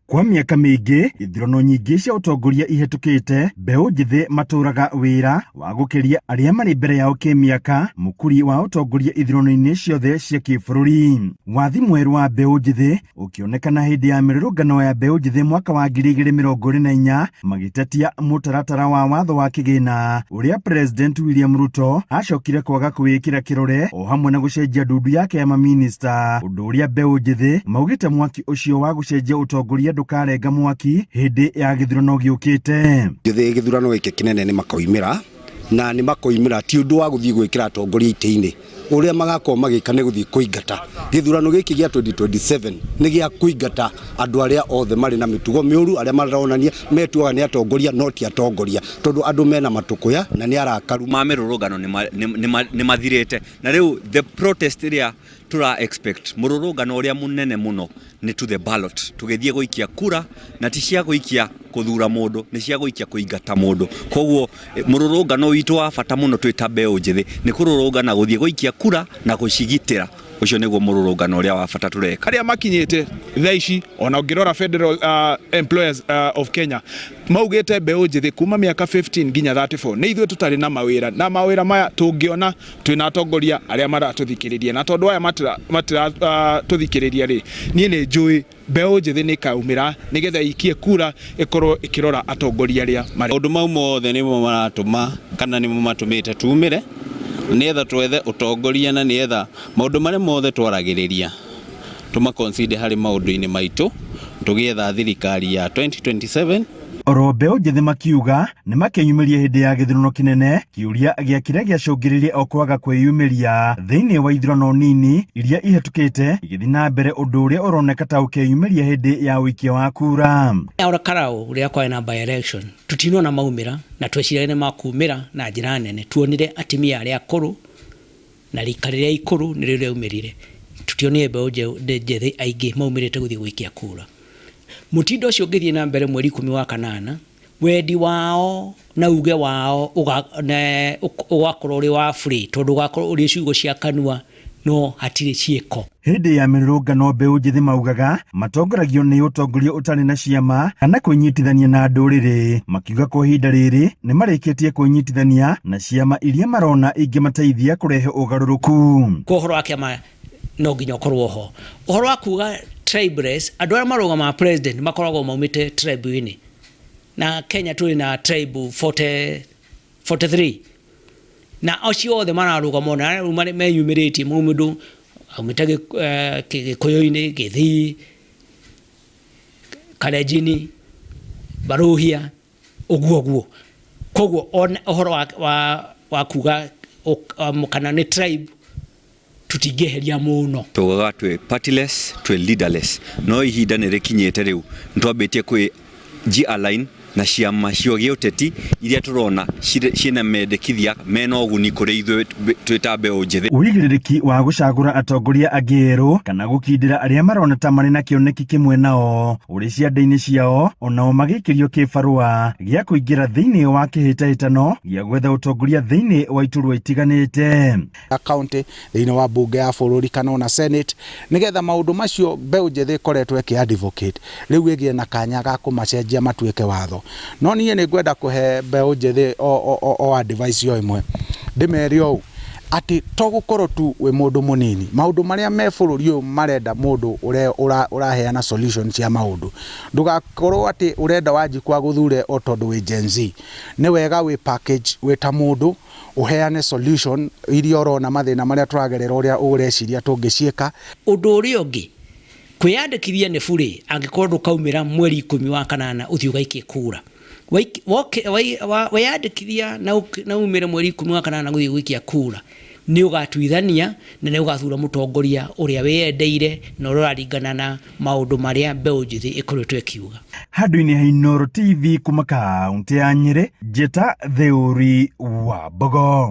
Kwa miaka mingi ithurano nyingi cia utongoria ihetukite mbeũ njithi matũraga wĩra wa gũkĩria arĩa marĩ mbere yao kĩmĩaka mũkuri wa utongoria ithurano-inĩ ciothe cia kĩbũrũri. Wathi mwerũ wa mbeũ njithi ũkĩonekana hĩndĩ ya mĩrũrũngano ya mbeũ njithi mwaka wa 2024 magĩtetia mũtaratara wa watho wa kĩgĩna ũrĩa President William Ruto acokire kwaga kwĩkĩra kĩrore o hamwe na gũcenjia ndundu yake ya maminista, ũndũ ũrĩa mbeũ njithi maugĩte mwaki ũcio wa gũcenjia utongoria ndukarenga mwaki hindi ya githurano giukite. Githurano giki kinene ni makoimira na ni makoimira ti undu wa guthii gwikira atongoria ite-ini uria magakorwo magika ni guthii kuingata. Githurano giki gia 2027 ni gia kuingata andu aria othe mari na mitugo miuru aria maronania metuaga ni atongoria no ti atongoria tondu andu mena matukuya na ni arakaru mamirurugano ni mathirite na riu the protest ria tura expect mururugano uria munene muno ni to the ballot tugethie guikia kura na ti cia guikia kuthura mundu ni cia guikia kuingata mundu. Koguo mururugano witu wa bata muno twita mbeũ njithi ni kururugana guthie guikia kura na gucigitira. Ucio niguo mururugano uria wa bata tureka karia makinyite thaici ona ngirora Federal Employers of Kenya maugite mbeũ njithi kuma miaka 15 nginya 34 ni ithuĩ tutari na mawira maya tungiona twina atongoria aria maratuthikiriria na tondu aya tuthikiriria ri nie ni njui mbeũ njithi ni kaumira nigetha ikie kura ikorwo ikirora atongoria aria mari undu mau mothe nimo maratuma kana nimo matumite tumire nietha twethe utongoria na nietha maundu maria mothe twaragiriria tuma consider hari maundu-ini maitu tugietha thirikari ya 2027. Oro mbeũ njithi makiuga ni makeyumiria hindi ya githurano kinene kiuria gia kiria giacungiririe o kwaga kwiyumiria thiini wa ithurano nini iria ihetukite igithii na mbere undu uria uroneka ta ukeyumiria hindi ya wikia wa kura. Ora karau uria kwa na by election tutinwo na maumira na twecirane makumira na njira nene tuonire atimia aria akuru na rikariria ikuru ni riria umirire tutionie mbeũ njithi aingi maumirite guthii gwikia kura. Mutindo ucio ngithie na mbere mweri 10 wa kanana wendi wao na uge wao ugakorwo uri wa free tondu ugakorwo uri ciugo cia kanua no hatire cieko. Hindi ya mirurungano mbeũ njithi maugaga matongoragio ni utongoria utari na ciama kana kunyitithania na nduriri, makiuga kwa ihinda riri ni marikitie kunyitithania na ciama iria marona ingimateithia kurehe ugaruruku. Kohoro wa kiama no nginya ukorwo ho uhoro wa kuga tribes andu aria marugama president makoragwo maumite tribe-ini na Kenya tuli na tribe 43 na acio othe mararugama na meyumiritie mundu aumitage Gikuyu-ini, Githii, Kalenjini, Baruhia uguo. Koguo uhoro wa kuga kana ni tribe tutigeheria muno tugaga twe partyless twe leaderless no ihinda ni rikinyete riu ntwambitie kwi G-align na ciama cio giuteti iria turona ciina mendekithia mena uguni kuri ithuĩ twita mbeũ njithi. Uigĩrĩrĩki wa gucagura atongoria angĩerũ kana gũkindĩra arĩa marona ta marĩ na kĩoneki kĩmwe nao ũrĩ ciande-inĩ ciao onao magĩikĩrio kĩbarũa gĩa kũingĩra thĩinĩ wa kĩhĩtahĩtano gĩa gwetha ũtongoria thĩinĩ wa iturwa itiganĩte county thĩinĩ wa bunge ya bũrũri kana na senate nigetha maũndũ macio mbeũ njithi ĩkoretwo ĩkĩ-advocate rĩu ĩgĩe na kanya ga kũmacenjia matuĩke watho. No niĩ nĩ ngwenda kũhe mbeũ njithi o advice yo imwe ndĩmere ũũ ati to gukorwo tu we mundu munini maundu maria me bũrũri ũyũ marenda mundu uraheana solution cia maundu ndugakorwo ati urenda wanjikwa guthure o tondu we Gen Z ni wega we package we ta mundu uheane solution iria urona mathina maria turagerera uria ureciria tungicieka. Undu uria ungi kwiyandikithia ni bure angikorwo ndukaumira mweri 10 wa kanana uthii ugaikie kura weyandikithia na umire mweri 10 wa kanana guthii gwikia kura ni ugatuithania na ni ugathura mutongoria uria weyendeire na uraringana na maundu maria mbeũ njithi ikoretwo ikiuga. Handũ-inĩ ha Inooro TV kuma kaunti ya Nyeri, Njeta Theuri wa Bogo.